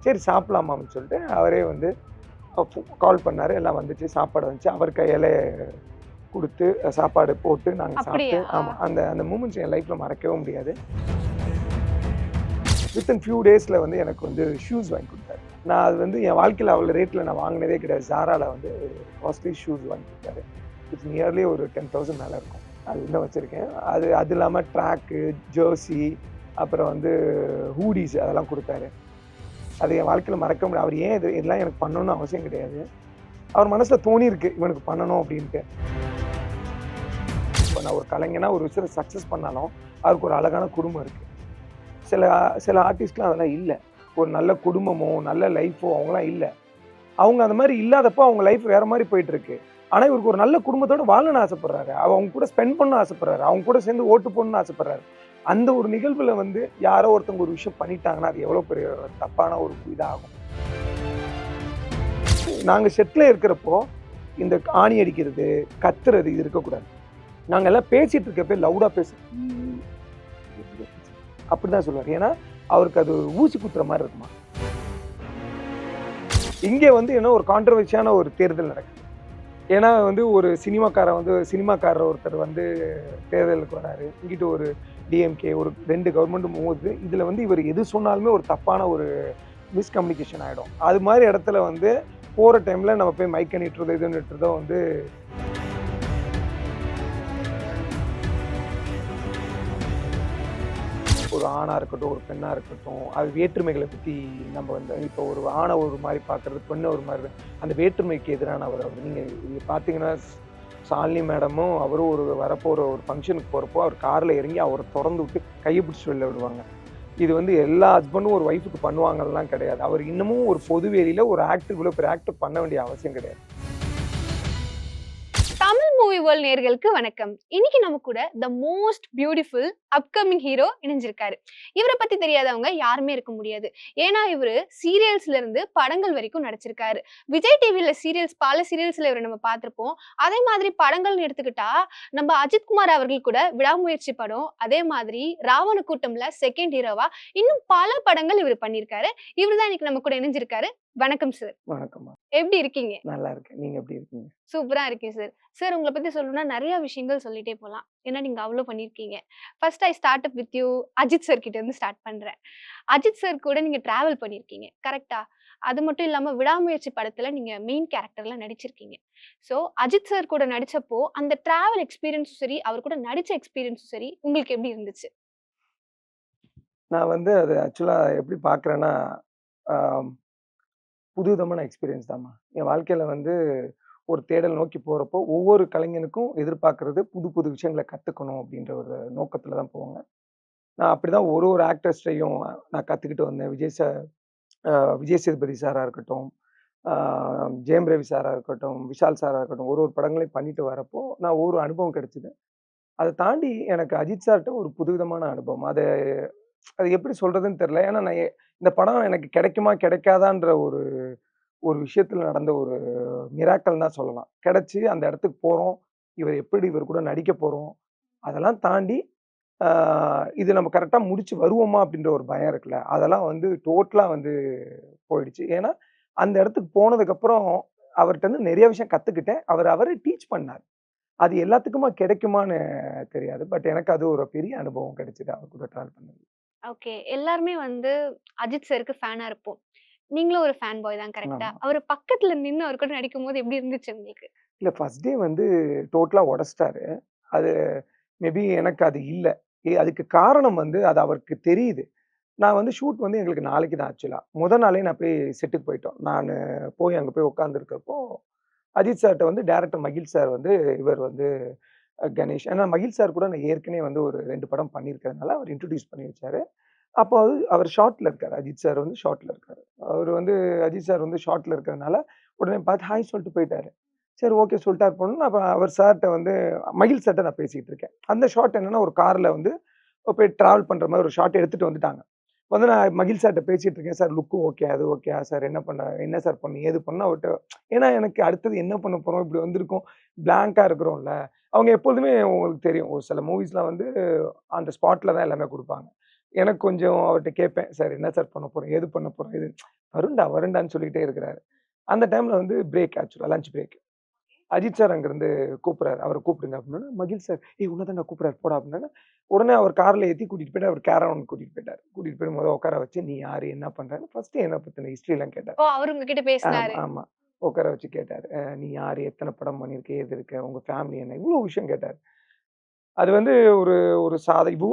சரி சாப்பிடலாமான்னு சொல்லிட்டு அவரே வந்து கால் பண்ணாரு. எல்லாம் வந்துச்சு, சாப்பாடு வந்துச்சு. அவர் கையால குடுத்து, சாப்பாடு போட்டு நாங்க சாப்பிட்டு அப்படியா? ஆமா. அந்த அந்த மூமெண்ட்ஸ் என் லைஃப்ல மறக்கவே முடியாது. வித்தின் ஃபியூ டேஸ்ல வந்து எனக்கு வந்து ஷூஸ் வாங்கி குடுத்தாரு. நான் அது வந்து என் வாழ்க்கையில அவ்வளோ ரேட்ல நான் வாங்கினதே கிடையாது. Zaraல வந்து காஸ்ட்லி ஷூஸ் வாங்கி குடுத்தாரு. இட்ஸ் நியர்லி ஒரு 10,000 மேல இருக்கும். அது இன்னும் வச்சிருக்கேன். அது இல்லாம ட்ராக்கு, ஜெர்சி, அப்புறம் வந்து ஹூடிஸ் அதெல்லாம் குடுத்தாரு. அது என் வாழ்க்கையில மறக்க முடியாது. அவர் ஏன் இதெல்லாம் எனக்கு பண்ணணும்னு அவசியம் கிடையாது. அவர் மனசுல தோணியிருக்கு, இவனுக்கு பண்ணணும் அப்படின்ட்டு. இப்போ நான் ஒரு கலைஞனா ஒரு விஷயத்த சக்ஸஸ் பண்ணாலும், அவருக்கு ஒரு அழகான குடும்பம் இருக்கு. சில சில ஆர்டிஸ்ட்லாம் அதெல்லாம் இல்ல. ஒரு நல்ல குடும்பமோ, நல்ல லைஃபோ அவங்கலாம் இல்ல. அவங்க அந்த மாரி இல்லாதப்போ அவங்க லைஃப் வேற மாரி போயிட்டு இருக்கு. ஆனா இவருக்கு ஒரு நல்ல குடும்பத்தோட வாழணும்னு ஆசைப்படுறாரு. அவங்க கூட ஸ்பெண்ட் பண்ணணும்னு ஆசைப்படுறாரு. அவங்க கூட சேர்ந்து ஓட்டு போடணும்னு ஆசைப்படுறாரு. அந்த ஒரு நிகழ்வுல வந்து யாரோ ஒருத்தவங்க ஒரு விஷயம் பண்ணிட்டாங்கன்னா, அது எவ்வளோ பெரிய தப்பான ஒரு இதாகும். நாங்க செட்ல இருக்கிறப்போ, இந்த ஆணி அடிக்கிறது, கத்துறது இது இருக்கக்கூடாது. நாங்க எல்லாம் பேசிட்டு இருக்கப்ப லவுடா பேசு அப்படிதான் சொல்லுவாரு. ஏன்னா, அவருக்கு அது ஊசி குத்துற மாரி இருக்குமா. இங்க வந்து என்ன ஒரு கான்ட்ரோவர்சியான ஒரு தேர்தல் நடக்குது. ஏன்னா வந்து ஒரு சினிமாக்காரர் ஒருத்தர் வந்து தேர்தலுக்கு வராரு. இங்கிட்டு ஒரு டிஎம்கே ஒரு 2 கவர்மெண்ட்டும் மோதுது. இதுல வந்து இவர் எது சொன்னாலுமே ஒரு தப்பான ஒரு மிஸ்கம்யூனிகேஷன் ஆயிடும். அது மாரி இடத்துல வந்து போற டைம்ல நம்ம போய் மைக்க நீட்டுறதோ, இது நீட்டுறதோ வந்து ஒரு ஆணா இருக்கட்டும், ஒரு பெண்ணா இருக்கட்டும், அது வேற்றுமைகளை பத்தி நம்ம வந்து இப்போ ஒரு ஆணை ஒரு மாரி பார்க்கறது, பெண்ண ஒரு மாரி அந்த வேற்றுமைக்கு எதிரானவர் அவர். நீங்க பார்த்தீங்கன்னா, ஷாலினி மேடமும் அவரும் வரப்போற ஒரு ஃபங்ஷனுக்கு போறப்போ, அவர் கார்ல இறங்கி அவர தொறந்து விட்டு கைய பிடிச்சிட்டு வெளில விடுவாங்க. இது வந்து எல்லா ஹஸ்பண்டும் ஒரு ஒய்ஃப்க்கு பண்ணுவாங்கலாம் கிடையாது. அவர் இன்னமும் ஒரு பொது வெளியில ஒரு ஆக்டர் இவ்வளோ பெரிய ஆக்டர் பண்ண வேண்டிய அவசியம் கிடையாது. தமிழ் மூவி வேர்ல்ட் நேயர்களுக்கு வணக்கம். இன்னைக்கு நம்ம கூட the most beautiful upcoming hero இணைஞ்சிருக்காரு. இவரை பத்தி தெரியாதவங்க யாருமே இருக்க முடியாது. ஏன்னா இவரு சீரியல்ஸ்ல இருந்து படங்கள் வரைக்கும் நடிச்சிருக்காரு. விஜய் டிவில பல சீரியல்ஸ்ல இவரை நம்ம பார்த்திருப்போம். அதே மாதிரி படங்கள்னு எடுத்துக்கிட்டா நம்ம அஜித்குமார் அவர்கள் கூட விடாமுயற்சி படம், அதே மாதிரி ராவண கூட்டம்ல செகண்ட் ஹீரோவா இன்னும் பல படங்கள் இவர் பண்ணியிருக்காரு. இவர் தான் இன்னைக்கு நம்ம கூட இணைஞ்சிருக்காரு. வணக்கம் சார். வணக்கம்மா. எப்படி இருக்கீங்க? நல்லா இருக்கேன். நீங்க எப்படி இருக்கீங்க? சூப்பரா இருக்கேன் சார். சார் உங்கள பத்தி சொல்லணும்னா நெறைய விஷயங்கள் சொல்லிட்டே போலாம். ஏன்னா நீங்க அவ்ளோ பண்ணியிருக்கீங்க. First I start up with you Ajith sir கிட்ட இருந்து ஸ்டார்ட் பண்றேன். அஜித் சார் கூட நீங்க டிராவல் பண்ணியிருக்கீங்க. கரெக்ட்டா? அது மட்டும் இல்லாம விடாமுயற்சி படத்துல நீங்க மெயின் கேரக்டர்ல நடிச்சிருக்கீங்க. ஸோ அஜித் சார் கூட நடிச்சப்போ அந்த டிராவல் எக்ஸ்பீரியன்ஸும் சரி, அவர் கூட நடிச்ச எக்ஸ்பீரியன்ஸும் சரி உங்களுக்கு எப்படி இருந்துச்சு? நான் வந்து அது ஆக்சுவலா எப்படி பார்க்குறேன்னா, ஆ புதுவிதமான எக்ஸ்பீரியன்ஸ் தாம்மா. என் வாழ்க்கையில வந்து ஒரு தேடல் நோக்கி போறப்போ, ஒவ்வொரு கலைஞனுக்கும் எதிர்பார்க்கிறது புது புது விஷயங்கள கத்துக்கணும் அப்படின்ற ஒரு நோக்கத்துல தான் போவாங்க. நான் அப்படிதான் ஒரு ஒரு ஆக்டர்ஸ்ட்டயும் நான் கத்துக்கிட்டு வந்தேன். விஜய் சேதுபதி சாரா இருக்கட்டும், ஆ ஜெயம் ரவி சாரா இருக்கட்டும், விஷால் சாரா இருக்கட்டும், ஒரு ஒரு படங்களையும் பண்ணிட்டு வரப்போ, நான் ஒரு அனுபவம் கிடைச்சது. அத தாண்டி எனக்கு அஜித் சார்ட்ட ஒரு புதுவிதமான அனுபவம். அது எப்படி சொல்றதுன்னு தெரியல. ஏன்னா இந்த படம் எனக்கு கிடைக்குமா, கிடைக்காதான்ற ஒரு ஒரு விஷயத்துல நடந்த ஒரு மிராக்கிள் தான் சொல்லலாம். கிடைச்சு அந்த இடத்துக்கு போறோம். இவர் கூட நடிக்க போறோம். அதெல்லாம் தாண்டி, ஆ இது நம்ம கரெக்ட்டா முடிச்சு வருவோமா? அப்படின்ற ஒரு பயம் இருக்குல்ல. அதெல்லாம் வந்து டோட்டலா வந்து போயிடுச்சு. ஏன்னா, அந்த இடத்துக்கு போனதுக்கப்புறம் அவர்ட்டருந்து நெறைய விஷயம் கத்துக்கிட்டேன். அவரே டீச் பண்ணாரு. அது எல்லாத்துக்குமா கிடைக்குமான்னு தெரியாது. பட் எனக்கு அது ஒரு பெரிய அனுபவம் கிடைச்சது அவர் கூட ட்ராவல் பண்ணது. ஓகே. எல்லாருமே வந்து அஜித் சாருக்கு ஃபேனா இருப்போம். நீங்களும் ஒரு ஃபேன் பாய் தான் கரெக்ட்டா? ஆமா. அவரு பக்கத்துல நின்னு அவர் கூட நடிக்கும்போது எப்படி இருந்துச்சு உங்களுக்கு? இல்ல ஃபர்ஸ்ட் டே வந்து டோட்டலா உடைச்சுட்டாரு. அது மேபி எனக்கு அது இல்ல. அதுக்கு காரணம் வந்து அது அவருக்கு தெரியுது. நான் வந்து ஷூட் வந்து எங்களுக்கு நாளைக்கு தான் ஆக்சுவலா. நாளே நான் போய் செட்டுக்கு போயிட்டோம். போய் அங்க போய் உட்கார்ந்திருக்கிறப்போ, அஜித் சார்ட்ட வந்து டைரக்டர் மகிழ் சார் வந்து இவர் வந்து கணேஷ். ஏன்னா மகிழ் சார் கூட நான் ஏற்கனவே வந்து ஒரு 2 படம் பண்ணியிருக்கிறதுனால அவர் இன்ட்ரோடியூஸ் பண்ணி வச்சாரு. அப்போ அவர் ஷார்ட்ல இருக்காரு. அஜித் சார் வந்து ஷார்ட்ல இருக்காரு. அவரு வந்து அஜித் சார் வந்து ஷார்ட்ல இருக்கிறதுனால, உடனே பார்த்து ஹாய் சொல்லிட்டு போயிட்டாரு. சரி ஓகே சொல்ட்டாரு போனோனே, அப்ப அவர் சார்ட்ட வந்து மகிழ் சார்ட்ட நான் பேசிட்டு இருக்கேன். அந்த ஷாட் என்னன்னா, ஒரு கார்ல வந்து போய் டிராவல் பண்ற மாரி ஒரு ஷாட் எடுத்துட்டு வந்துட்டாங்க. வந்து நான் மகிழ் சார்ட்ட பேசிட்டு இருக்கேன். Sir look okay. அது ஓகேயா சார்? என்ன சார் பண்ணணும்? ஏது பண்ணணும்? அவர்ட்ட ஏன்னா எனக்கு அடுத்தது என்ன பண்ண போறோம்? இப்படி வந்திருக்கோம். பிளாங்க்கா இருக்கிறோம்ல. அவங்க எப்பொழுதுமே உங்களுக்கு தெரியும். ஒரு சில மூவிஸ்லாம் வந்து ஆன் த ஸ்பாட்ல தான் எல்லாமே குடுப்பாங்க. எனக்கு கொஞ்சம் அவர்ட்ட கேட்பேன். சார் என்ன சார் பண்ண போறோம்? ஏது பண்ண போறோம்? இது வருண்டா, வருண்டான்னு சொல்லிட்டே இருக்கிறாரு. அந்த டைம்ல வந்து பிரேக் ஆக்சுவலா லஞ்ச் பிரேக். அஜித் சார் அங்கருந்து கூப்பிடுறாரு. அவர கூப்பிடுங்க அப்டின்னோனே, மகிழ் சார், "ஏய் உன்ன தான்டா கூப்பிடுறாரு போடா" அப்டின்னோனே, உடனே அவர் கார்ல ஏத்தி கூட்டிட்டு போயிட்டு அவர் கேரவன் கூட்டிட்டு போயிட்டாரு. கூட்டிட்டு போய் உட்கார வச்சு, "நீ யாரு? என்ன பண்றன்னு?" ஃபர்ஸ்ட்டு என்ன பத்தின ஹிஸ்டரிலாம் கேட்டாரு. ஓ! அவரு உங்ககிட்ட ஆமா, பேசினாரு. ஆமா. உட்கார வச்சு கேட்டாரு. "நீ யாரு? எத்தன படம் பண்ணியிருக்க? ஏது இருக்க? உங்க ஃபேமிலி என்ன?" இவ்ளோ விஷயம் கேட்டாரு. அது வந்து ஒரு ஒரு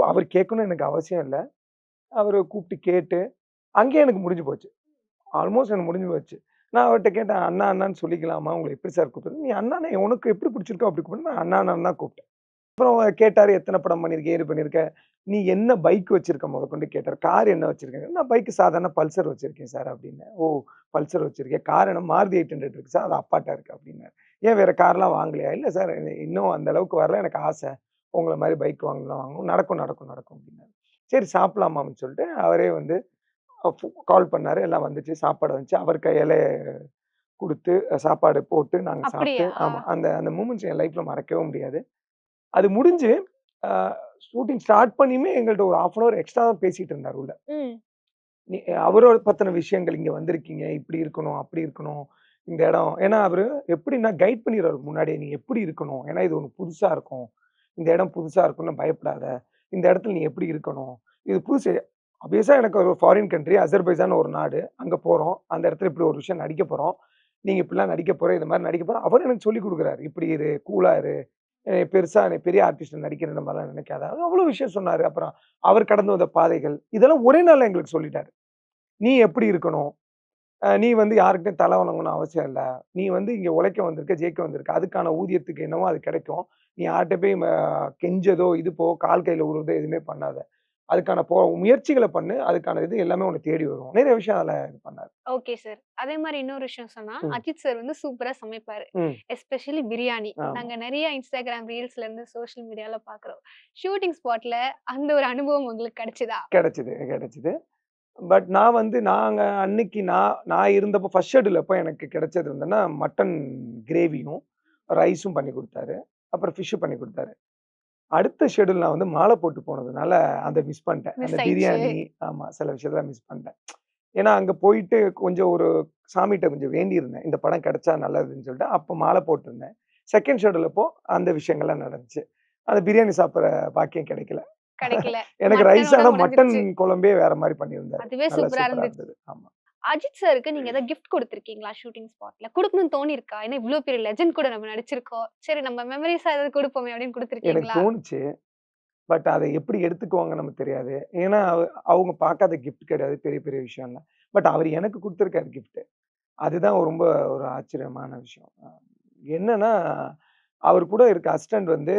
அவர் கேட்கணும்னு எனக்கு அவசியம் இல்ல. அவரு கூப்பிட்டு கேட்டு, அங்கேயே எனக்கு முடிஞ்சு போச்சு. ஆல்மோஸ்ட் எனக்கு முடிஞ்சு போச்சு. நான் அவர்ட்ட கேட்டேன், "அண்ணா, அண்ணான்னு சொல்லிக்கலாமா? உங்கள எப்படி சார் கூப்பிடுறது?" "நீ அண்ணானே உனக்கு எப்படி பிடிச்சிருக்கோ அப்படி கூப்பிடு." நான் அண்ணா, அண்ணான்னு தான் கூப்பிட்டேன். அப்புறம் கேட்டாரு, "எத்தன படம் பண்ணியிருக்க? ஏது பண்ணியிருக்க? நீ என்ன பைக் வச்சிருக்க?" மொதற்கொண்டு கேட்டாரு. "கார் என்ன வச்சிருக்கேன்?" "நான் பைக் சாதாரண பல்சர் வச்சிருக்கேன் சார்" அப்படின்னேன். "ஓ! பல்சர் வச்சிருக்கியா? கார் என்ன மாருதி 800 இருக்கு சார். அது அப்பாட்ட இருக்கு" அப்படின்னாரு. "ஏன் வேற கார்லாம் வாங்கலையா?" "இல்ல சார் இன்னும் அந்த அளவுக்கு வரல. எனக்கு ஆசை. உங்கள மாரி பைக் வாங்கணும். நடக்கும், நடக்கும், நடக்கும்" அப்படின்னாரு. சரி சாப்பிடலாமான்னு சொல்லிட்டு அவரே வந்து கால் பண்ணாரு. எல்லாம் வந்துச்சு. சாப்பாடு வந்துச்சு. அவர் கையால குடுத்து, சாப்பாடு போட்டு நாங்க சாப்பிட்டு அப்படியா? ஆமா. அந்த அந்த மொமெண்ட்ஸ் என் லைஃப்ல மறக்கவே முடியாது. அது முடிஞ்சு அ ஷூட்டிங் ஸ்டார்ட் பண்ணியுமே எங்கள்ட்ட ஒரு 1/2 அன் ஹவர் எக்ஸ்ட்ரா தான் பேசிட்டு இருந்தாரு உள்ள. ம். நீ அவரோட பத்தின விஷயங்கள், இங்க வந்திருக்கீங்க, இப்படி இருக்கணும், அப்படி இருக்கணும், இந்த இடம் ஏன்னா அவரு எப்படின்னா கைட் பண்ணிருவாரு முன்னாடியே. நீ எப்படி இருக்கணும்? ஏன்னா இது உனக்கு புதுசா இருக்கும். இந்த இடம் புதுசா இருக்கும்னு பயப்படாத. இந்த இடத்துல நீ எப்படி இருக்கணும்? இது புதுசு. ஆப்வியஸா எனக்கு ஒரு ஃபாரின் கண்ட்ரி அசர்பைஜான் ஒரு நாடு. அங்க போறோம். அந்த இடத்துல இப்படி ஒரு விஷயம் நடிக்க போறோம். நீங்க இப்படிலாம் நடிக்க போற, இது மாரி நடிக்க போற. அவரு எனக்கு சொல்லிக் குடுக்குறாரு. இப்படி இரு, கூலா இரு. பெருசா நீ பெரிய ஆர்டிஸ்ட் நடிக்கிற மாரிலாம் நினைக்காத. அவ்வளோ விஷயம் சொன்னாரு. அப்புறம் அவர் கடந்து வந்த பாதைகள், இதெல்லாம் ஒரே நாள்ல எங்களுக்கு சொல்லிட்டாரு. நீ எப்படி இருக்கணும்? நீ வந்து யார்கிட்டயும் தல வணங்கணும்னு அவசியம் இல்ல. நீ வந்து இங்க உழைக்க வந்திருக்க, ஜெயிக்க வந்திருக்க. அதுக்கான ஊதியத்துக்கு என்னவோ அது கிடைக்கும். நீ யார்ட்ட போய் கெஞ்சதோ, இது போ கால் கையில விழுறதோ எதுவுமே பண்ணாத. அதுக்கான முயற்சிகள பண்ணு. அதுக்கான இது எல்லாமே உன்ன தேடி வரும். நெறைய விஷயம் அதுல இது பண்ணாரு. Okay sir. அதே மாரி இன்னொரு விஷயம் சொன்னா, ம், அஜித் சார் வந்து சூப்பரா சமைப்பாரு. ம். எஸ்பெஷலி பிரியாணி. ஆமா. நாங்க நெறைய Instagram ரீல்ஸ்லேருந்து சோசியல் மீடியால பார்க்குறோம். ஷூட்டிங் ஸ்பாட்ல அந்த ஒரு அனுபவம் உங்களுக்கு கிடைச்சதா? கிடைச்சது, கிடைச்சது. பட் நான் வந்து நாங்க அன்னைக்கு நான் இருந்தப்போ ஃபர்ஸ்ட் ஷெட்யூல் அப்ப எனக்கு கிடைச்சது வந்துன்னா, மட்டன் கிரேவியும், ரைஸும் பண்ணி குடுத்தாரு. அப்புறம் ஃபிஷ் பண்ணி குடுத்தாரு. அடுத்த ஷெட்யூல் நான் வந்து மாலை போட்டு போனதுனால, அத மிஸ் பண்ட்டேன். அந்த மிஸ் ஆயிடுச்சு. பிரியாணி ஆமா. சில விஷயத்துல மிஸ் பண்ட்டேன். ஏன்னா, அங்க போயிட்டு கொஞ்சம் ஒரு சாமிட்ட கொஞ்சம் வேண்டியிருந்தேன். இந்த படம் கிடைச்சா நல்லதுன்னு சொல்லிட்டு, அப்ப மாலை போட்டிருந்தேன். செகண்ட் ஷெட்யூல் அப்போ அந்த விஷயங்கள்லாம் நடந்துச்சு. அந்த பிரியாணி சாப்பிடுற பாக்கியம் கிடைக்கல. கிடைக்கல. எனக்கு ரைஸ் மட்டனோட ஆனா மட்டன் முடிஞ்சிருச்சு. குழம்பே வேற மாரி பண்ணியிருந்தாரு. அதுவே நல்லா சூப்பரா சூப்பரா இருந்துச்சு. இருந்தது. ஆமா. அஜித் சாருக்கு நீங்க ஏதாவது கிஃப்ட் குடுத்துருக்கீங்களா ஷூட்டிங் ஸ்பாட்ல? குடுக்கணும்னு தோணியிருக்கா? ஏன்னா இவ்ளோ பெரிய லெஜண்ட் கூட நம்ம நடிச்சிருக்கோம். சரி நம்ம மெமரீஸா ஏதாவது குடுப்போமே அப்படின்னு எனக்கு குடுத்துருக்கீங்களா? தோணுச்சு. பட் அத எப்படி எடுத்துக்குவாங்கன்னு நமக்கு தெரியாது. ஏன்னா, அவங்க பார்க்காத கிஃப்ட் கிடையாது. பெரிய பெரிய விஷயம்லாம். பட் அவரு எனக்கு குடுத்திருக்காரு கிஃப்ட். அதுதான் ரொம்ப ஒரு ஆச்சரியமான விஷயம். என்னன்னா, அவர் கூட இருக்க அசிஸ்டன்ட் வந்து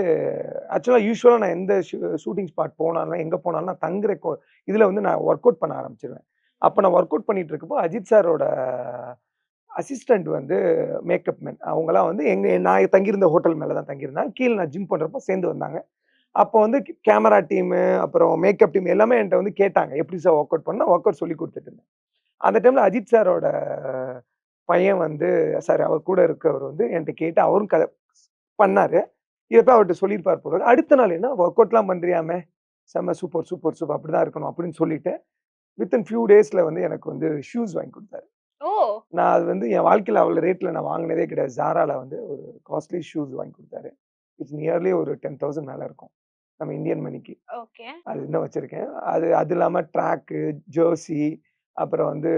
ஆக்சுவலா யூசுவலா நான் எந்த ஷூட்டிங் ஸ்பாட் போனாலும், எங்க போனாலும் நான் தங்குற இதுல வந்து நான் வொர்க் அவுட் பண்ண ஆரம்பிச்சுருவேன். அப்ப நான் வொர்க் அவுட் பண்ணிட்டு இருக்கப்போ, அஜித் சாரோட அசிஸ்டன்ட் வந்து மேக்கப் மேன். அவங்கலாம் வந்து நான் தங்கியிருந்த ஹோட்டல் மேல தான் தங்கியிருந்தாங்க. கீழ நான் ஜிம் பண்றப்போ சேர்ந்து வந்தாங்க. அப்போ வந்து கேமரா டீமு, அப்புறம் மேக்கப் டீம் எல்லாமே என்ட்ட வந்து கேட்டாங்க. எப்படி சார் வொர்க் அவுட் பண்ணா? வொர்க் அவுட் சொல்லிக் குடுத்துட்டு இருந்தேன். அந்த டைம்ல அஜித் சாரோட பையன் வந்து சாரி அவர் கூட இருக்கவர் வந்து என்ட்ட கேட்டு அவரும் பண்ணாரு. இத போய் அவர்ட்ட சொல்லியிருப்பார் போல இருக்கு. அடுத்த நாள் என்ன வொர்க் அவுட்லாம் பண்றியாமே! செம்ம சூப்பர், சூப்பர், சூப்பர் அப்படிதான் இருக்கணும் அப்படின்னு சொல்லிட்டு, வித்தின் ஃபியூ டேஸ்ல வந்து எனக்கு வந்து ஷூஸ் வாங்கி குடுத்தாரு. ஓ! நான் அது வந்து என் வாழ்க்கையில அவ்வளோ ரேட்ல நான் வாங்குனதே கிடையாது. Zaraல வந்து ஒரு காஸ்ட்லி ஷூஸ் வாங்கி குடுத்தாரு. இட்ஸ் நியர்லி ஒரு 10,000 மேல இருக்கும். நம்ம இந்தியன் மணிக்கு. ஓகே. அது இன்னும் வச்சிருக்கேன். அது அது இல்லாம ட்ராக்கு, ஜெர்சி அப்புறம் வந்து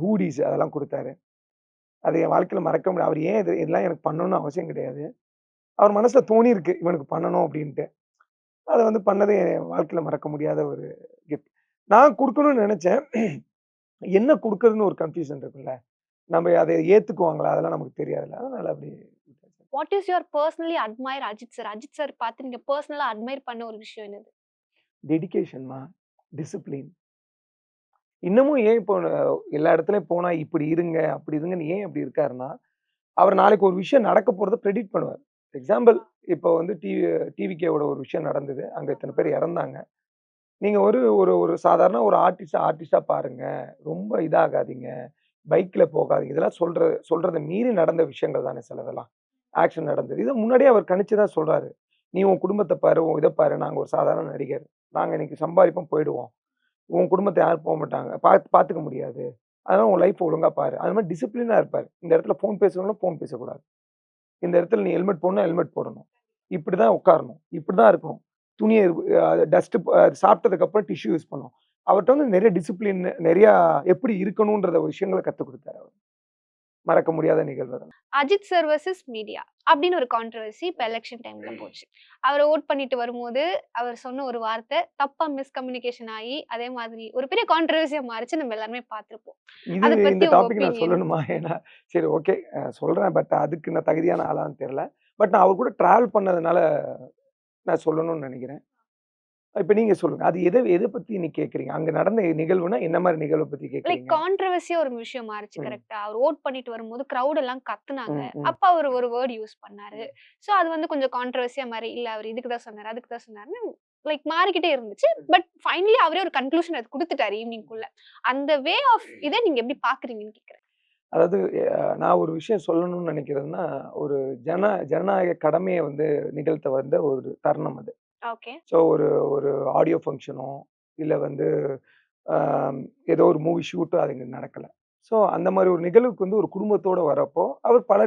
ஹூடிஸ் அதெல்லாம் குடுத்தாரு. அது என் வாழ்க்கையில மறக்க முடியாது. அவரு ஏன் இதெல்லாம் எனக்கு பண்ணணும்னு அவசியம் கிடையாது. அவர் மனசுல தோணியிருக்கு. இவனுக்கு பண்ணணும் அப்டின்ட்டு. அத வந்து பண்ணது என் வாழ்க்கையில மறக்க முடியாத ஒரு கிஃப்ட். நான் குடுக்கணும்னு நெனச்சேன். என்ன குடுக்குறதுன்னு ஒரு கன்ஃப்யூஷன் இருக்குல்ல. நம்ம அத ஏத்துக்குவாங்களா? அதெல்லாம் நமக்கு தெரியாதுல்ல. அதனால அப்டி விட்டாச்சு. What is your personally admire Ajith sir? Ajith sir பார்த்து நீங்க பெர்சனலா அட்மைர் பண்ண ஒரு விஷயம் என்னது? டெடிகேஷன்மா, டிசிப்ளின். இன்னமும் ஏன் இப்போ எல்லா இடத்துலயும் போனா இப்படி இருங்க, அப்படி இருங்கன்னு ஏன் அப்படி இருக்காருன்னா, அவர் நாளைக்கு ஒரு விஷயம் நடக்க போறத பிரெடிக்ட் பண்ணுவாரு. எக்ஸாம்பிள் இப்போ வந்து டிவிகேவோட ஒரு விஷயம் நடந்தது. அங்க இத்தன பேர் இறந்தாங்க. நீங்க ஒரு ஒரு ஒரு சாதாரண ஒரு ஆர்டிஸ்ட்டா பாருங்க. ரொம்ப இதாகாதீங்க. பைக்ல போகாதீங்க. இதெல்லாம் சொல்றத மீறி நடந்த விஷயங்கள் தானே சிலதெல்லாம். ஆக்ஷன் நடந்தது. இத முன்னாடியே அவர் கணிச்சு தான் சொல்றாரு. "நீ உன் குடும்பத்த பாரு, உன் இத பாரு. நாங்க ஒரு சாதாரண நடிகர். நாங்க இன்னைக்கு சம்பாரிப்போம், போயிடுவோம். உன் குடும்பத்த யாரும் மாட்டாங்க. பார்த்துக்க முடியாது. அதனால உன் லைஃப் ஒழுங்கா பாரு. அது மாரி டிசிப்ளினா இருப்பாரு. இந்த இடத்துல ஃபோன் பேசுறவங்களும் ஃபோன் பேசக்கூடாது. இந்த இடத்துல நீ ஹெல்மெட் போடணும்னா ஹெல்மெட் போடணும். இப்படிதான் உட்காரணும். இப்படிதான் இருக்கணும். துணிய டஸ்ட் சாப்பிட்டதுக்கு அப்புறம் டிஷ்யூ யூஸ் பண்ணணும். அவர்ட்ட வந்து நெறைய டிசிப்ளின் நெறையா எப்படி இருக்கணும்ன்றத விஷயங்கள கத்துக் குடுத்தாரு அவரு. மறக்க முடியாத நிகழ்வு அதெல்லாம். அஜித் சார் வெர்சஸ் மீடியா அப்படின்னு ஒரு கான்ட்ரோவர்சி இப்ப எலெக்ஷன் டைம்ல போச்சு. அவர் ஓட் பண்ணிட்டு வரும்போது அவர் சொன்ன ஒரு வார்த்தை தப்பா மிஸ்கம்யூனிகேஷன் ஆகி அதே மாதிரி ஒரு பெரிய கான்ட்ரோவர்சியா மாறிச்சு. நம்ம எல்லாருமே பார்த்திருப்போம். இது அத இந்த பத்தி உங்க டாபிக் நான் ஒப்பீனியன்? சொல்லணுமா? ஏன்னா சரி ஓகே சொல்றேன். பட் அதுக்கு நான் தகுதியான ஆளான்னு தெரியல. பட் நான் அவர் கூட டிராவல் பண்ணதுனால நான் சொல்லணும்னு நெனைக்கிறேன். இப்ப நீங்க சொல்லுங்க. அது எத பத்தி நீங்க கேட்கிறீங்க? அங்க நடந்த நிகழ்வுனா என்ன மாரி நிகழ்வ பத்தி லைக் கேட்கிறீங்க? கான்ட்ரோவர்சியா ஒரு விஷயம் மாறுச்சு. ம். கரெக்ட்டா? அவர் ஓட் பண்ணிட்டு வரும்போது கிரவுட் எல்லாம் கத்துனாங்க. ம். ம். அப்ப அவரு ஒரு வேர்ட் யூஸ் பண்ணாரு. சோ அது வந்து கொஞ்சம் கான்ட்ரோவர்சியா மாறி, இல்ல அவரு இதுக்கு தான் சொன்னாரு, அதுக்கு தான் சொன்னாருன்னு லைக் மாறிக்கிட்டே இருந்துச்சு. பட் ஃபைனலி அவரே ஒரு கன்க்ளூஷன் அது குடுத்துட்டாரு ஈவ்னிங்குள்ள. அந்த வே ஆஃப் இத நீங்க எப்படி பார்க்குறீங்கன்னு கேட்கிறேன். அதாவது நான் ஒரு விஷயம் சொல்லணும்னு நெனைக்கிறதுன்னா, ஒரு ஜனநாயக கடமைய வந்து நிகழ்த்த வந்த ஒரு தருணம் அது. ஓகே. ஸோ ஒரு ஒரு ஆடியோ ஃபங்ஷனோ, இல்ல வந்து அ ஏதோ ஒரு மூவி ஷூட்டோ அது இங்க நடக்கல. ஸோ அந்த மாரி ஒரு நிகழ்வுக்கு வந்து ஒரு குடும்பத்தோட வரப்போ, அவர் பல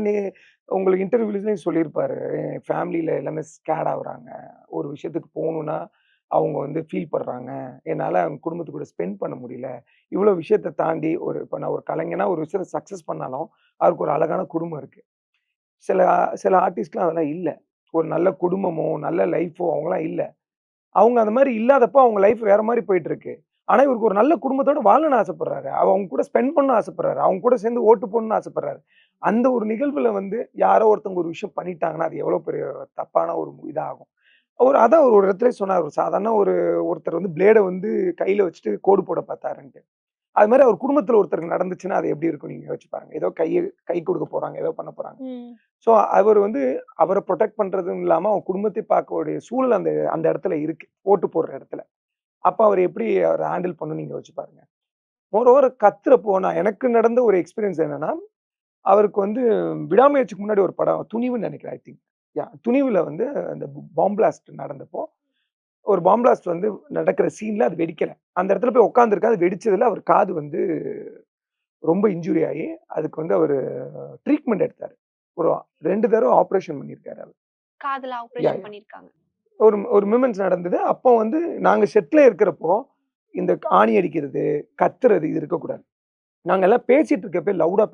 உங்களுக்கு இன்டர்வியூலயும் சொல்லியிருப்பாரு. என் ஃபேமிலில எல்லாமே ஸ்கேர்ட் ஆவுறாங்க. ஒரு விஷயத்துக்கு போணும்னா, அவங்க வந்து ஃபீல் படுறாங்க. என்னால அவங்க குடும்பத்து கூட ஸ்பெண்ட் பண்ண முடியல. இவ்வளோ விஷயத்த தாண்டி இப்ப நான் ஒரு கலைஞனா ஒரு விஷயத்த சக்சஸ் பண்ணாலும், அவருக்கு ஒரு அழகான குடும்பம் இருக்கு. சில சில ஆர்டிஸ்ட்லாம் அதெல்லாம் இல்ல. ஒரு நல்ல குடும்பமோ, நல்ல லைஃபோ அவங்கலாம் இல்ல. அவங்க அந்த மாரி இல்லாதப்போ அவங்க லைஃப் வேற மாரி போயிட்டுருக்கு. ஆனா, இவருக்கு ஒரு நல்ல குடும்பத்தோட வாழணும்னு ஆசைப்படுறாரு. அவங்க கூட ஸ்பெண்ட் பண்ணணும்னு ஆசைப்படுறாரு. அவங்க கூட சேர்ந்து ஓட்டு போடணும்னு ஆசைப்படுறாரு. அந்த ஒரு நிகழ்வுல வந்து யாரோ ஒருத்தவங்க ஒரு விஷயம் பண்ணிட்டாங்கன்னா, அது எவ்வளோ பெரிய தப்பான ஒரு இதாகும். அதான் அவர் ஒரு இடத்துலயே சொன்னாரு. ஒரு சாதாரண ஒருத்தர் வந்து பிளேட வந்து கையில வச்சுட்டு கோடு போட பார்த்தாருன்ட்டு. அது மாரி அவர் குடும்பத்துல ஒருத்தருக்கு நடந்துச்சுன்னா, அது எப்படி இருக்கும் நீங்க யோசிச்சு பாருங்க. ஏதோ கை குடுக்க போறாங்க. ஏதோ பண்ண போறாங்க. ம். ஸோ அவர் வந்து அவர புரொடெக்ட் பண்றதும் இல்லாம, அவங்க குடும்பத்தை பார்க்கக்கூடிய சூழல் அந்த அந்த இடத்துல இருக்கு. ஓட்டு போடுற இடத்துல. அப்ப அவர் எப்படி அவர ஹேண்டில் பண்ணணும்னு நீங்க யோசிச்சு பாருங்க. மோரோவர் கத்துறப்போ நான் எனக்கு நடந்த ஒரு எக்ஸ்பீரியன்ஸ் என்னன்னா, அவருக்கு வந்து விடாமுயற்சிக்கு முன்னாடி ஒரு படம் துணிவுன்னு நெனைக்கிறேன் ஐ திங்க். துணிவுல வந்து அந்த பாம் பிளாஸ்ட் நடந்தப்போ, ஒரு பாம் பிளாஸ்ட் வந்து நடக்கிற சீன்ல அது வெடிக்கல. அந்த இடத்துல போய் உட்கார்ந்திருக்காரு. அது வெடிச்சதுல அவர் காது வந்து ரொம்ப இன்ஜூரி ஆயி, அதுக்கு வந்து அவரு ட்ரீட்மெண்ட் எடுத்தாரு. ஒரு 2 தடவ ஆப்பரேஷன் பண்ணியிருக்காரு அவரு. காதுல யாஹ்! Operation yeah! பண்ணியிருக்காங்க. ஒரு ஒரு மூமெண்ட்ஸ் நடந்தது. அப்போ வந்து நாங்க செட்ல இருக்கிறப்போ, இந்த ஆணி அடிக்கிறது, கத்துறது இது இருக்கக்கூடாது. நாங்க எல்லாம் பேசிட்டு இருக்கப்ப லவுடா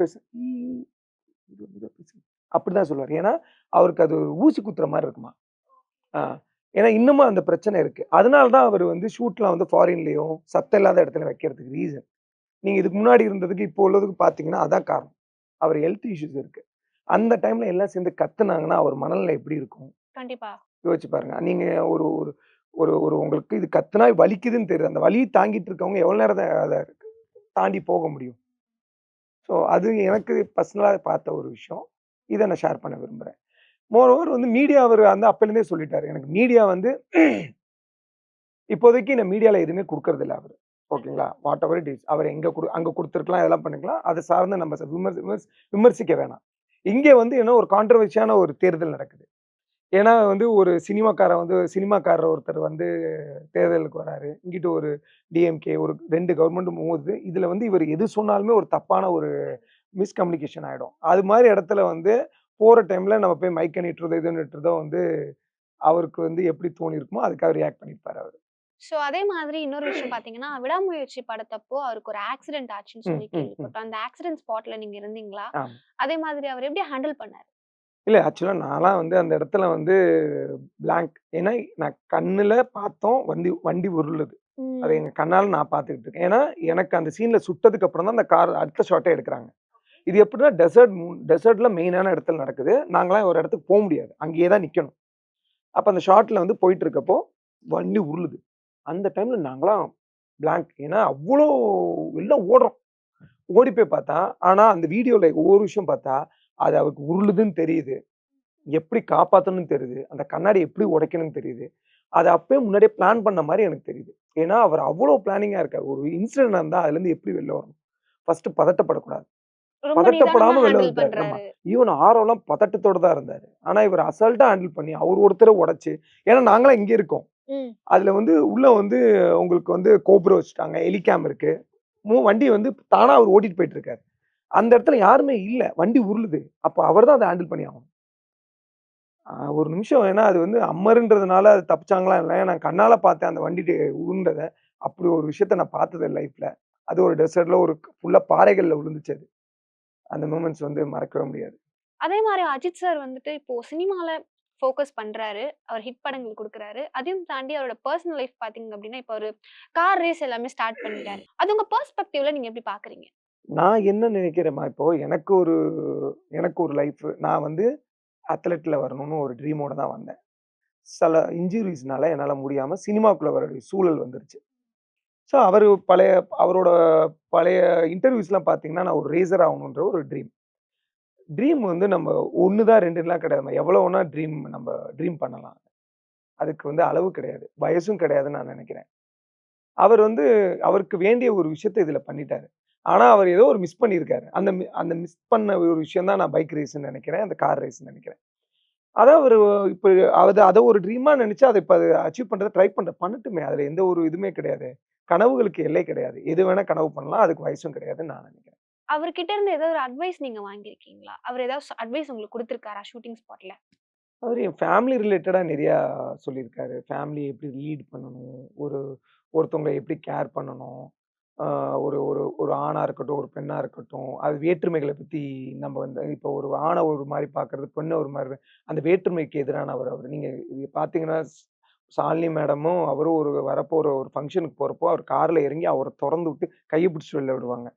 அப்படிதான் சொல்லுவாரு. ஏன்னா, அவருக்கு அது ஒரு ஊசி குத்துற மாரி இருக்குமாம். ஆ. ஏன்னா இன்னமும் அந்த பிரச்சனை இருக்கு. அதனால தான் அவரு வந்து ஷூட்லாம் வந்து ஃபாரின்லயும் சத்தம் இல்லாத இடத்துல வைக்கிறதுக்கு ரீசன். நீங்க இதுக்கு முன்னாடி இருந்ததுக்கு, இப்போ உள்ளதுக்கு பார்த்தீங்கன்னா, அதான் காரணம். அவர் ஹெல்த் இஷ்யூஸ் இருக்கு. அந்த டைம்ல எல்லாம் சேர்ந்து கத்துனாங்கன்னா, அவர் மனநிலை எப்படி இருக்கும்? கண்டிப்பா. யோசிச்சு பாருங்க. நீங்க ஒரு ஒரு ஒரு ஒரு உங்களுக்கு இது கத்துனா வலிக்குதுன்னு தெரியுது. அந்த வலிய தாங்கிட்டு இருக்கவங்க எவ்வளோ நேரம் அத தாண்டி போக முடியும்? ஸோ அது எனக்கு பர்சனலா பார்த்த ஒரு விஷயம். இத நான் ஷேர் பண்ண விரும்புறேன். மோரோவர் வந்து மீடியா அவரு வந்து அப்பலேருந்தே சொல்லிட்டாரு. எனக்கு மீடியா வந்து இப்போதைக்கு நான் மீடியால எதுவுமே குடுக்கறதில்ல அவரு. ஓகேங்களா? Whatever it is. அவர் அங்க குடுத்துருக்கலாம், இதெல்லாம் பண்ணிக்கலாம். அத சார்ந்து நம்ம விமர்சிக்க வேணாம். இங்க வந்து என்ன ஒரு கான்ட்ரோவர்ஷியான ஒரு தேர்தல் நடக்குது. ஏன்னா வந்து ஒரு சினிமாக்காரர் ஒருத்தர் வந்து தேர்தலுக்கு வராரு. இங்கிட்டு ஒரு டிஎம்கே ஒரு 2 கவர்மெண்ட் மோதுது. இதுல வந்து இவரு எது சொன்னாலுமே ஒரு தப்பான ஒரு மிஸ்கம்யூனிகேஷன் ஆயிடும். அது மாரி இடத்துல வந்து போற டைம்ல நம்ம போய் மைக்க நீட்டுறதோ, இது நீட்டுறதோ வந்து அவருக்கு வந்து எப்படி தோணியிருக்குமோ, அதுக்காக ரியாக்ட் பண்ணியிருப்பாரு அவரு. சோ அதே மாதிரி இன்னொரு விஷயம் பார்த்தீங்கன்னா, விடாமுயற்சி படத்தப்போ அவருக்கு ஒரு ஆக்சிடென்ட் ஆச்சுன்னு ம், சொல்லி ம், ம். கேள்விப்பட்டோம். அந்த ஆக்சிடென்ட் ஸ்பாட்ல நீங்க இருந்தீங்களா? ஆமா. அதே மாதிரி அவர் எப்படி ஹேண்டில் பண்ணாரு? இல்ல ஆக்சுவலா நான்லாம் வந்து அந்த இடத்துல வந்து பிளாங்க். ஏன்னா நான் கண்ணுல பார்த்தோம் வண்டி வண்டி உருளுது. அத ம். எங்க கண்ணால நான் பார்த்துக்கிட்டு இருக்கேன். ஏன்னா எனக்கு அந்த சீன்ல சுட்டதுக்கு அப்புறம் தான் அந்த கார் அடுத்த ஷாட்டே எடுக்குறாங்க. இது எப்படின்னா டெசர்ட்ல மெயினான இடத்துல நடக்குது. நாங்கலாம் ஒரு இடத்துக்கு முடியாது. அங்கேயே தான் நிக்கணும். அப்ப அந்த ஷாட்ல வந்து போயிட்டு இருக்கப்போ, வண்டி உருளுது. அந்த டைம்ல நாங்கலாம் பிளாங்க். ஏன்னா அவ்ளோ எல்லாம் ஓடுறோம். ஓடி போய் பார்த்தா, ஆனா அந்த வீடியோல ஒவ்வொரு விஷயம் பார்த்தா, அது அவருக்கு உருளுதுன்னு தெரியுது. எப்படி காப்பாத்தணும்னு தெரியுது. அந்த கண்ணாடி எப்படி உடைக்கணும்னு தெரியுது. அத அப்பயே முன்னாடியே பிளான் பண்ண மாரி எனக்கு தெரியுது. ஏன்னா, அவர் அவ்ளோ பிளானிங்கா இருக்காரு. ஒரு இன்சிடென்ட் நடந்தா அதுலருந்து எப்படி வெளில வரணும்? ஃபர்ஸ்ட்டு பதட்டப்படக்கூடாது. ரொம்ப நிதானமா பதட்டப்படாம வெளில ஹேண்டில் வந்துட்டாரு. ஆமா. பண்றாரு. ஈவன் ஆரோலாம் பதட்டத்தோட தான் இருந்தாரு. ஆனா, இவரு அசால்ட்டா ஹேண்டில் பண்ணி, அவர் ஒருத்தர உடைச்சு ஏன்னா நாங்கலாம் இங்க இருக்கோம். ம். அதுல வந்து உள்ள வந்து உங்களுக்கு வந்து கோப்ரா வச்சுட்டாங்க, ஹெலிகாம் இருக்கு. வண்டி வந்து தானா அவர் ஓட்டிட்டு போயிட்டு இருக்காரு. அந்த இடத்துல யாருமே இல்ல. வண்டி உருளுது. அப்ப அவர் தான் அத ஹேண்டில் பண்ணி ஆகணும். ஒரு நிமிஷம் ஏன்னா அது வந்து அம்மர்ன்றதுனால அது தப்பிச்சாங்களா இல்ல. நான் கண்ணால பார்த்தேன் அந்த வண்டி உருண்டத. அப்படி ஒரு விஷயத்த நான் பார்த்தது இல்ல லைஃப்ல. அது ஒரு டெசர்ட்ல ஒரு ஃபுல்லா பாறைகள்ல விழுந்துச்சு அது. அந்த மொமெண்ட்ஸ் வந்து மறக்கவே முடியாது. அதே மாரி அஜித் சார் வந்துட்டு இப்போ சினிமால ஃபோக்கஸ் பண்றாரு. அவர் ஹிட் படங்கள் குடுக்குறாரு. அதையும் தாண்டி அவரோட பெர்சனல் லைஃப் பார்த்தீங்க அப்டின்னா, இப்ப அவரு கார் ரேஸ் எல்லாமே ஸ்டார்ட் பண்ணிட்டாரு. அது உங்க பெர்ஸ்பெக்டிவ்ல நீங்க எப்படி பார்க்குறீங்க? நான் என்ன நினைக்கிறேன்னா, இப்போ எனக்கு ஒரு லைஃப். நான் வந்து அத்லெட்ல வரணும்னு ஒரு ட்ரீமோட தான் வந்தேன். சில இன்ஜூரீஸ்னால என்னால முடியாம சினிமாக்குள்ள வர வேண்டிய சூழல் வந்துருச்சு. ஸோ அவரோட பழைய இன்டர்வியூஸ்லாம் பார்த்தீங்கன்னா, நான் ஒரு ரேசர் ஆகணுன்ற ஒரு ட்ரீம். ட்ரீம் வந்து நம்ம 1 தான் 2லாம் கிடையாதும்மா. எவ்வளோ வேணா நம்ம ட்ரீம் பண்ணலாம். அதுக்கு வந்து அளவு கிடையாது. வயசும் கிடையாதுன்னு நான் நெனைக்கிறேன். அவர் வந்து அவருக்கு வேண்டிய ஒரு விஷயத்த இதுல பண்ணிட்டாரு. ஆனா, அவர் ஏதோ ஒரு மிஸ் பண்ணியிருக்காரு. அந்த மிஸ் பண்ண ஒரு விஷயம் தான் நான் பைக் ரேஸ்ன்னு நெனைக்கிறேன். அந்த கார் ரேஸ்ன்னு நெனைக்கிறேன். அதான் அவரு இப்ப அத ஒரு ட்ரீமா நெனச்சு அத இப்ப அச்சீவ் பண்றத ட்ரை பண்ணட்டுமே. அதுல எந்த ஒரு இதுவுமே கிடையாது. கனவுகளுக்கு எல்லை கிடையாது. எது வேணா கனவு பண்ணலாம். அதுக்கு வயசும் கிடையாதுன்னு நான் நெனைக்கிறேன். அவர்கிட்ட இருந்து ஏதாவது ஒரு அட்வைஸ் நீங்க வாங்கியிருக்கீங்களா? அவர் ஏதாவது அட்வைஸ் உங்களுக்கு குடுத்துருக்காரா ஷூட்டிங் ஸ்பாட்ல? அவரு என் ஃபேமிலி ரிலேட்டடா நெறையா சொல்லியிருக்காரு. ஃபேமிலிய எப்படி லீட் பண்ணணும்? ஒருத்தவங்கள எப்படி கேர் பண்ணணும்? ஆ ஒரு ஒரு ஒரு ஆணா இருக்கட்டும், ஒரு பெண்ணா இருக்கட்டும், அது வேற்றுமைகள பத்தி நம்ம வந்து இப்போ ஒரு ஆண ஒரு மாரி பார்க்கறது, பெண்ண ஒரு மாரி அந்த வேற்றுமைக்கு எதிரானவர் அவரு. நீங்க இது பார்த்தீங்கன்னா, ஷாலினி மேடமும் அவரும் வரப்போற ஒரு ஃபங்ஷனுக்கு போறப்போ, அவர் கார்ல இறங்கி அவர தொறந்து விட்டு கைய பிடிச்சுட்டு வெளில விடுவாங்க.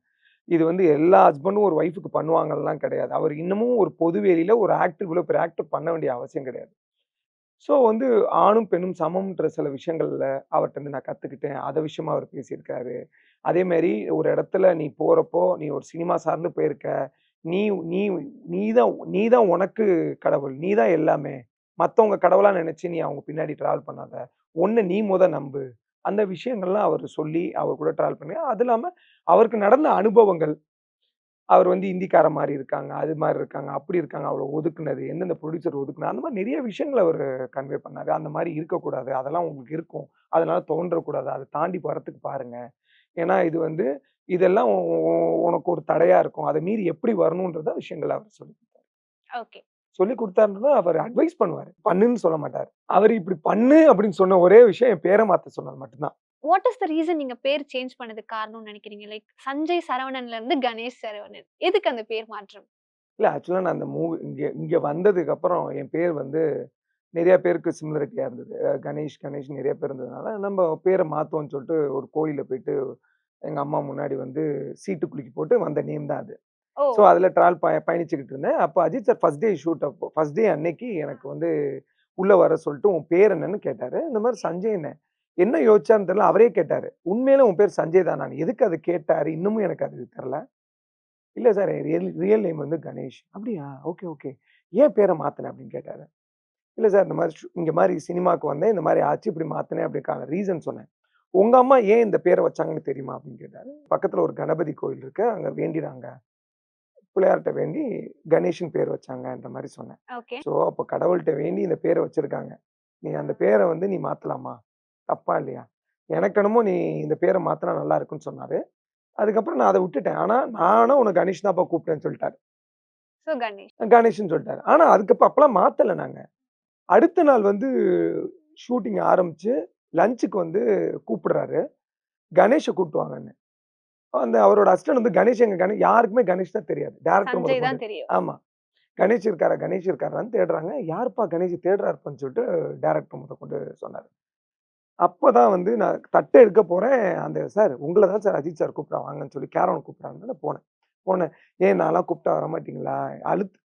இது வந்து எல்லா ஹஸ்பண்டும் ஒரு ஒய்ஃப்க்கு பண்ணுவாங்கலாம் கிடையாது. அவர் இன்னமும் ஒரு பொது வெளியில ஒரு ஆக்டர் இவ்வளோ பெரிய ஆக்டர் பண்ண வேண்டிய அவசியம் கிடையாது. ஸோ வந்து ஆணும், பெண்ணும் சமம்ன்ற சில விஷயங்கள்ல அவர்ட்ட இருந்து நான் கத்துக்கிட்டேன். அத விஷயமா அவர் பேசியிருக்காரு. அதே மாரி ஒரு இடத்துல நீ போறப்போ, நீ ஒரு சினிமா சார்ந்து போயிருக்க. நீ நீ நீ தான் உனக்கு கடவுள். நீ தான் எல்லாமே. மத்தவங்க கடவுளா நெனச்சு நீ அவங்க பின்னாடி டிராவல் பண்ணாத. நீ நம்பு. அந்த விஷயங்கள்லாம் அவரு சொல்லி, அவர் கூட டிராவல் பண்ணி, அது இல்லாம அவருக்கு நடந்த அனுபவங்கள். அவர் வந்து ஹிந்திக்காரன் மாரி இருக்காங்க. அது மாரி இருக்காங்க. அப்படி இருக்காங்க. அவள ஒதுக்குனது. எந்தெந்த புரொடியூசர் ஒதுக்குனா, அந்த மாரி நெறைய விஷயங்கள அவரு கன்வே பண்ணாரு. அந்த மாரி இருக்கக்கூடாது. அதெல்லாம் உங்களுக்கு இருக்கும். அதனால தோன்றக்கூடாது. அத தாண்டி வரதுக்கு பாருங்க. ஏன்னா இது வந்து இதெல்லாம் உனக்கு ஒரு தடையா இருக்கும். அத மீறி எப்படி வரணுன்றத விஷயங்கள் அவர் சொல்லிக் குடுத்தாரு. ஓகே. சொல்லிக் குடுத்தாருன்னா, அவர் அட்வைஸ் பண்ணுவாரு. பண்ணுன்னு சொல்ல மாட்டாரு. அவரு இப்படி பண்ணு அப்படின்னு சொன்ன ஒரே விஷயம் என் பேர மாத்த சொன்னது மட்டும் தான். வாட் இஸ் த ரீசன் நீங்க பேர் சேஞ்ச் பண்ணதுக்கு காரணம்னு நெனைக்கிறீங்க? லைக் சஞ்சய் சரவணன்ல இருந்து கணேஷ் சரவணன். எதுக்கு அந்த பேர் மாற்றம்? இல்ல ஆக்சுவலா நான் அந்த இங்க இங்க வந்ததுக்கு அப்புறம் என் பேர் வந்து நெறைய பேருக்கு சிமிலாரிட்டியா இருந்தது. கணேஷ் நெறைய பேர் இருந்ததுனால, நம்ம பேர மாத்துவோம்ன்னு சொல்லிட்டு ஒரு கோயில்ல போயிட்டு, எங்க அம்மா முன்னாடி வந்து சீட்டு குலுக்கி போட்டு வந்த நேம் தான் அது. ஓ! ஸோ அதில ட்ராவல் பயணிச்சுக்கிட்டு இருந்தேன். அப்போ Ajith sir first day shoot அப்போ ஃபர்ஸ்ட் டே அன்னைக்கு எனக்கு வந்து உள்ள வர சொல்லிட்டு, "உன் பேர் என்னன்னு?" கேட்டாரு. இந்த மாரி சஞ்சய்ன்னேன். என்ன யோசிச்சாருன்னு தெரியல. அவரே கேட்டாரு. "உண்மையிலே உன் பேர் சஞ்சய் தானான்னு?" எதுக்கு அத கேட்டாரு? இன்னமும் எனக்கு அது தெரியல. "இல்ல சார் என் ரியல் நேம் வந்து கணேஷ்." "அப்படியா? Okay, okay. ஏன் பேர மாத்துன?" அப்படின்னு கேட்டாரு. இல்ல சார் இந்த மாரி இங்க மாரி சினிமாக்கு வந்தேன். இந்த மாரி ஆச்சு. இப்படி மாத்துனேன் அப்படிக்கான ரீசன் சொன்னேன். உங்க அம்மா ஏன் இந்த பேர வச்சாங்கன்னு தெரியுமா? அப்படின்னு கேட்டாரு. பக்கத்துல ஒரு கணபதி கோயில் இருக்கு. அங்க வேண்டினாங்க. பிள்ளையார்ட்ட வேண்டி கணேஷ்ன்னு பேர் வச்சாங்கன்ற மாரி சொன்னேன். ஓகே. ஸோ அப்ப கடவுள்ட்ட வேண்டி இந்த பேர வச்சிருக்காங்க. நீ அந்த பேர வந்து நீ மாத்தலாமா? தப்பா இல்லையா? எனக்கு என்னமோ நீ இந்த பேர மாத்துனா நல்லா இருக்குன்னு சொன்னாரு. அதுக்கப்புறம் நான் அத விட்டுட்டேன். ஆனா நானும் உன்ன கணேஷ் தான்ப்பா கூப்பிட்டேன்னு சொல்லிட்டாரு. சோ கணேஷ். கணேஷ்ன்னு சொல்லிட்டாரு. ஆனா அப்பலாம் மாத்தல நாங்க. அடுத்த நாள் வந்து ஷூட்டிங் ஆரம்பிச்சு, லஞ்சுக்கு வந்து கூப்பிடுறாரு. கணேஷ கூட்டு வாங்கன்னு. அவரோட அசிஸ்டன்ட் வந்து யாருக்குமே கணேஷ் தான் தெரியாது. டைரக்டர் சஞ்சய் முதற்கொண்டு. தான் தெரியும். ஆமா. கணேஷ் இருக்காரான்னு தேடுறாங்க. யாருப்பா கணேஷ் தேடுறாருப்பான்னு சொல்லிட்டு டைரக்டர் முதற்கொண்டு சொன்னாரு. அப்பதான் வந்து நான் தட்ட எடுக்க போறேன். சார் உங்கள தான் சார் அஜித் சார் கூப்பிடுறாங்க வாங்கன்னு சொல்லி கேரவன் கூப்பிடுறாங்கன்னு போனேன். போனேன். "ஏன் நான்லாம் கூப்பிட்டா வரமாட்டீங்களா?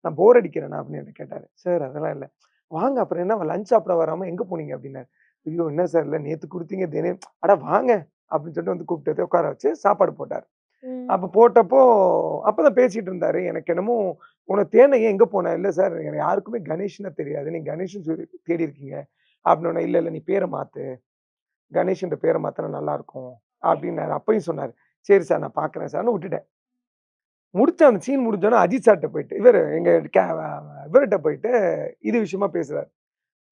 நான் போர் அடிக்கிறேனா?" அப்படின்னு என்ட்ட கேட்டாரு. "சார் அதெல்லாம் இல்ல." "வாங்க அப்புறம் என்ன லஞ்ச் சாப்பிட வராம எங்க போனீங்க?" அப்படின்னாரு. "ஐயோ! என்ன சார் இல்ல நேத்து குடுத்தீங்க அட வாங்க." அப்படின்னு சொல்லிட்டு வந்து கூப்பிட்டு உட்கார வச்சு சாப்பாடு போட்டாரு. ம். அப்ப போட்டப்போ அப்பதான் பேசிட்டு இருந்தாரு. எனக்கு என்னமோ "உன்ன தேடுனேன் ஏன் எங்க போன?" "இல்ல சார் எனக்கு யாருக்குமே கணேஷ்ன்னா தெரியாது. நீங்க கணேஷ்ன்னு சொல்லி தேடி இருக்கீங்க." அப்படின்னோனே, "இல்ல, இல்ல நீ பேர மாத்து. கணேஷ்ன்ற பேர மாத்துனா நல்லாருக்கும்." அப்டின்னாரு. அப்பயும் சொன்னாரு. "சரி சார் நான் பார்க்குறேன் சார்ன்னு" விட்டுட்டேன். அந்த சீன் முடிஞ்சோனே அஜித் சார்ட்ட போயிட்டு இவர்ட்ட போயிட்டு இது விஷயமா பேசுறாரு.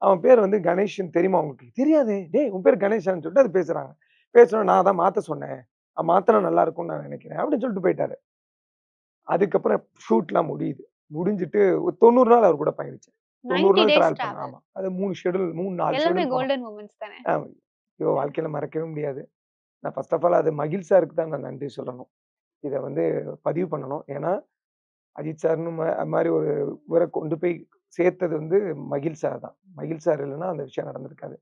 அவன் பேர் வந்து கணேஷ்ன்னு தெரியுமா உங்களுக்கு? தெரியாதே! டேய் உன் பேர் கணேஷான்னு சொல்லிட்டு அது பேசுறாங்க. பேசுனோனே நான் தான் மாத்த சொன்னேன். மாத்துனா நல்லா இருக்கும்னு நான் நினைக்கிறேன். அப்படின்னு சொல்லிட்டு போயிட்டாரு. அதுக்கப்புறம் ஷூட்லாம் முடியுது. முடிஞ்சுட்டு ஒரு 90 நாள் அவர் கூட பயணிச்சேன். 90 90 நாள் டேஸ் டிராவல் பண்ணேன். டிராவல். ஆமா. அது 3 ஷெட்யூல் 3, 4 எல்லாமே ஷெட்யூல் போனோம். கோல்டன் மொமெண்ட்ஸ் தானே. ஆமா. ஐயோ! வாழ்க்கையில மறக்கவே முடியாது. நான் ஃபர்ஸ்ட் ஆஃப் ஆல் அது மகிழ் சாருக்கு தான் நான் நன்றி சொல்லணும். இத வந்து பதிவு பண்ணணும். ஏன்னா, அஜித் சார்ன்னு அது மாரி ஒரு இவர கொண்டு போய் சேர்த்தது வந்து மகிழ் சார் தான். மகிழ் சார் இல்லன்னா அந்த விஷயம் நடந்திருக்காது.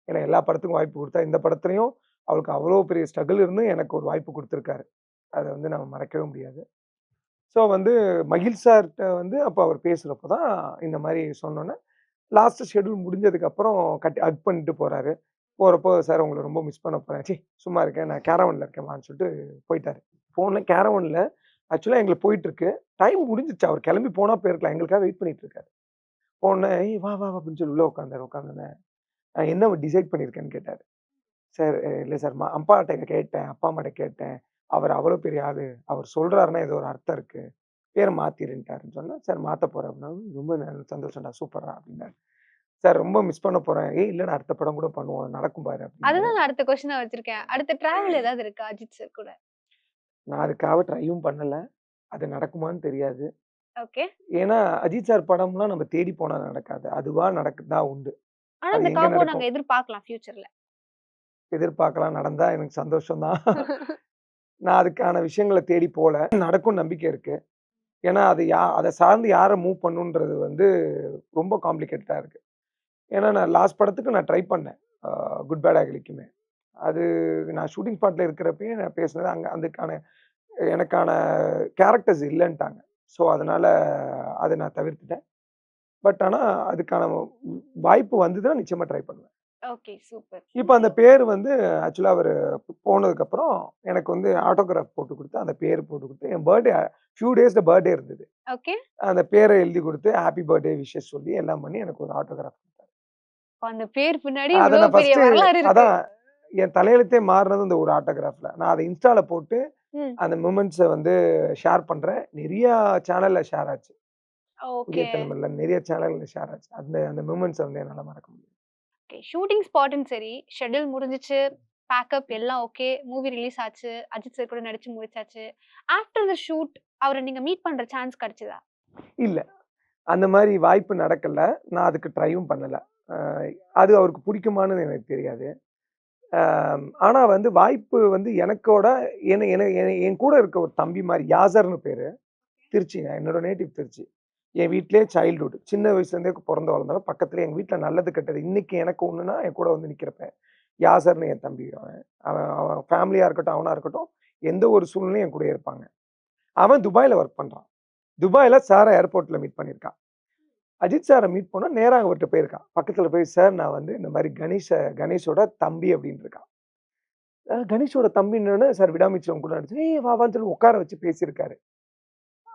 ஏன்னா எல்லா படத்துக்கும் வாய்ப்பு குடுத்தா, இந்த படத்துலயும் அவருக்கு அவ்வளோ பெரிய ஸ்ட்ரகிள் இருந்தும் எனக்கு ஒரு வாய்ப்பு குடுத்துருக்காரு. அத வந்து நம்ம மறக்கவே முடியாது. ஸோ வந்து மகிழ் சார்ட்ட வந்து அப்ப அவர் பேசுறப்ப தான் இந்த மாரி சொன்னோனே, லாஸ்ட் ஷெட்யூல் முடிஞ்சதுக்கப்புறம் ஹக் பண்ணிட்டு போறாரு. போறப்போ, "சார் உங்கள ரொம்ப மிஸ் பண்ண போறேன்." "ச்சீ சும்மா இருக்கேன். நான் கேரவன்ல இருக்கேன்மான்னு" சொல்லிட்டு போயிட்டாரு. போன கேரவன்ல ஆக்சுவலா எங்களுக்கு போயிட்டுருக்கு. டைம் முடிஞ்சிருச்சு. அவர் கிளம்பி போனா போயிருக்கலாம். எங்களுக்காக வெயிட் பண்ணிட்டு இருக்காரு. போனோனே, "ஏய் வா, வா, வா" அப்படின்னு சொல்லி உள்ள உட்காந்தாரு. உட்காந்தோனே, என்ன டிசைட் பண்ணியிருக்கேன்னு கேட்டாரு. சார் இல்ல சார் அப்பாட்ட கேட்டேன். அப்பா, அம்மாட்ட கேட்டேன். அவர் அவ்வளோ பெரிய ஆளு. அவர் சொல்றாருன்னா ஏதோ ஒரு அர்த்தம் இருக்கு. பேர மாத்திருன்ட்டாருன்னு சொன்னேன். சார் மாத்த போறேன் அப்படின்னா, ரொம்ப சந்தோஷம்டா, சூப்பர்ரா அப்படின்னாரு. சார் ரொம்ப மிஸ் பண்ண போறேன். ஏய் இல்லடா அடுத்த படம் கூட பண்ணுவோம். நடக்கும் பாரு அப்படின்னாரு. அதுதான் நான் அடுத்த கொஸ்டினா வச்சிருக்கேன். அடுத்த டிராவல் ஏதாவது இருக்கா அஜித் சார் கூட? நான் அதுக்காக ட்ரையும் பண்ணல. அது நடக்குமான்னு தெரியாது. ஓகே. ஏன்னா, அஜித் சார் படம்லாம் நம்ம தேடி போனா நடக்காது. அதுவா நடக்குதா உண்டு. ஆனா அது இந்த எங்க காம்போ நாங்க நடக்கும்? எதிர்பார்க்கலாம் ஃபியூச்சர்ல. எதிர்பார்க்கலாம். நடந்தா எனக்கு சந்தோஷம் தான். நான் அதுக்கான விஷயங்கள தேடி போல. நடக்கும்னு நம்பிக்கை இருக்கு. ஏன்னா, அது அத சார்ந்து யார மூவ் பண்ணுன்றது வந்து ரொம்ப காம்ப்ளிகேட்டடா இருக்கு. ஏன்னா, நான் லாஸ்ட் படத்துக்கு நான் ட்ரை பண்ணேன். குட் பேட் அக்லிக்குமே. அது நான் ஷூட்டிங் ஸ்பாட்ல இருக்கிறப்பயே நான் பேசினது அங்க அதுக்கான எனக்கான கேரக்டர்ஸ் இல்லன்ட்டாங்க. ஸோ, அதனால அத நான் தவிர்த்துட்டேன். பட் ஆனா, அதுக்கான வாய்ப்பு வந்ததுன்னா நிச்சயமா ட்ரை பண்ணுவேன். Okay, super. இப்ப அந்த பேரு வந்து ஆக்சுவலா அவரு போனதுக்கப்புறம் எனக்கு வந்து ஆட்டோகிராஃப் போட்டு குடுத்து, அந்த பேரு போட்டு குடுத்து, என் ஃபியூ டேஸ்ல பர்த்டே இருந்தது. ஓகே. அந்த பேர எழுதி குடுத்து, ஹேப்பி பர்த்டே விஷஸ் சொல்லி எல்லாம் பண்ணி எனக்கு ஒரு ஆட்டோகிராஃப் குடுத்தாரு. அந்த பேர் பின்னாடி அத இவ்ளோ நான் பெரிய ஃபர்ஸ்ட்டு வரலாறு இருக்கு. அதான் என் தலையெழுத்தே மாறுனது இந்த ஒரு ஆட்டோகிராஃப்ல. நான் அத இன்ஸ்டால போட்டு, ம். அந்த மொமெண்ட்ஸ வந்து ஷேர் பண்றேன். நெறையா சேனல்ல ஷேர் ஆச்சு. புதிய ஓகே. தலைமுறையில நெறைய சேனல்ல ஷேர் ஆச்சு. அந்த அந்த மொமெண்ட்ஸ வந்து என்னால மறக்க முடியாது. ஓகே. ஷூட்டிங் ஸ்பாட்டும் சரி, ஷெட்யூல் முடிஞ்சுச்சு, பேக்கப் எல்லாம் ஓகே. மூவி ரிலீஸ் ஆச்சு. அஜித் சார் கூட நடிச்சு முடிச்சாச்சு. ஆஃப்டர் த ஷூட் அவர நீங்க மீட் பண்ற சான்ஸ் கிடைச்சதா? இல்ல. அந்த மாரி வாய்ப்பு நடக்கல. நான் அதுக்கு ட்ரையும் பண்ணல. அ அது அவருக்கு பிடிக்குமான்னு எனக்கு தெரியாது. ஆனா வந்து வாய்ப்பு வந்து எனக்கோட என என என என் கூட இருக்க ஒரு தம்பி மாரி யாசர்ன்னு பேரு. திருச்சிங்க. என்னோட நேட்டிவ் திருச்சி. என் வீட்லயே சைல்ட்ஹுட். சின்ன வயசுலேருந்தே பொறந்து வளர்ந்தவன். பக்கத்திலேயே எங்க வீட்ல நல்லது, கெட்டது இன்னைக்கு எனக்கு ஒண்ணுன்னா, என் கூட வந்து நிக்கிறப்ப. யாசர்ன்னு என் தம்பி அவன். அவன் அவன் ஃபேமிலியா இருக்கட்டும், அவனா இருக்கட்டும், எந்த ஒரு சூழ்நிலையும் என் கூடயே இருப்பாங்க. அவன் துபாய்ல வொர்க் பண்றான். துபாய்ல சார ஏர்போர்ட்ல மீட் பண்ணியிருக்கான். அஜித் சார மீட் பண்ணா நேரா அவர்ட்ட போயிருக்கான். பக்கத்துல போய், "சார் நான் வந்து இந்த மாரி கணேஷோட தம்பி" அப்படின்னு இருக்கான். கணேஷோட தம்பின்னோனே, சார் விடாமுயற்சி உன் கூட நடிச்சேன். "ஏய் வா வான்னு" சொல்லி உட்கார வச்சு பேசியிருக்காரு.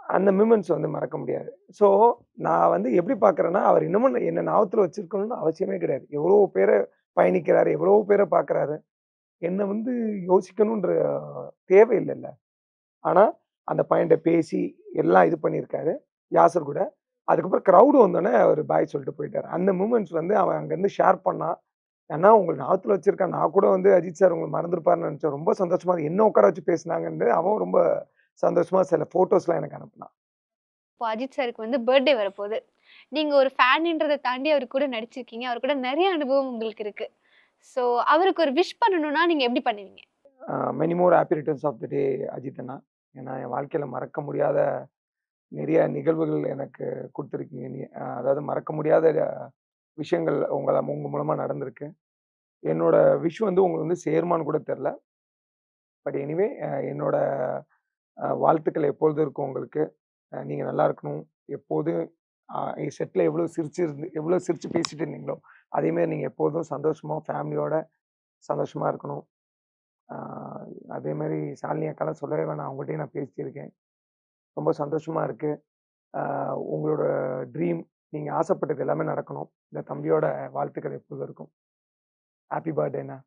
அந்த மொமெண்ட்ஸ் வந்து மறக்க முடியாது. ஸோ, நான் வந்து எப்படி பார்க்குறேன்னா, அவர் இன்னமும் என்ன ஞாபகத்துல வச்சிருக்கணும்னு அவசியமே கிடையாது. எவ்வளோ பேர பயணிக்கிறாரு, எவ்வளோ பேர பார்க்குறாரு. என்ன வந்து யோசிக்கணுன்ற தேவை இல்லல்ல. ஆனா, அந்த பையன்ட்ட பேசி எல்லாம் இது பண்ணியிருக்காரு. யாசர் கூட. அதுக்கப்புறம் கிரவுட் வந்தோனே அவரு பாய் சொல்லிட்டு போயிட்டாரு. அந்த மொமெண்ட்ஸ் வந்து அவன் அங்கருந்து ஷேர் பண்ணான். "அண்ணா உங்கள ஞாபகத்துல வச்சிருக்கேன். நான் கூட வந்து அஜித் சார் உங்கள மறந்திருப்பாருன்னு நெனச்சேன். ரொம்ப சந்தோஷமா என்ன உட்கார வச்சு பேசுனாங்கன்னு" அவன் ரொம்ப சந்தோஷமா சில ஃபோட்டோஸ்லாம் எனக்கு அனுப்புனான். இப்போ அஜித் சாருக்கு வந்து பர்த்டே வரப்போது. நீங்க ஒரு ஃபேன்ன்றத தாண்டி அவரு கூட நடிச்சிருக்கீங்க. அவரு கூட நெறைய அனுபவம் உங்களுக்கு இருக்கு. ஸோ அவருக்கு ஒரு விஷ் பண்ணணும்னா நீங்க எப்படி பண்ணுவீங்க? Many more happy returns of the day Ajith அண்ணா. ஏன்னா என் வாழ்க்கையில மறக்க முடியாத நிறைய நிகழ்வுகள் எனக்கு குடுத்துருக்கீங்க. அதாவது மறக்க முடியாத விஷயங்கள் உங்க மூலமா நடந்திருக்கு. என்னோட விஷ் வந்து உங்களுக்கு வந்து சேருமான்னு கூட தெரியல. பட் எனிவே என்னோட வாழ்த்துக்கள் எப்பொழுதும் இருக்கும் உங்களுக்கு. நீங்க நல்லா இருக்கணும். எப்போதும் செட்ல எவ்வளோ சிரிச்சு பேசிட்டு இருந்தீங்களோ, அதே மாரி நீங்க எப்போதும் சந்தோஷமா ஃபேமிலியோட சந்தோஷமா இருக்கணும். ஆ அதே மாரி ஷாலினி அக்காலாம் சொல்லவே வேணாம். அவங்ககிட்டயும் நான் பேசியிருக்கேன். ரொம்ப சந்தோஷமா இருக்கு. ஆ உங்களோட ட்ரீம் நீங்க ஆசைப்பட்டது எல்லாமே நடக்கணும். இந்த தம்பியோட வாழ்த்துக்கள் எப்போதும் இருக்கும். ஹேப்பி பர்த்டேண்ணா.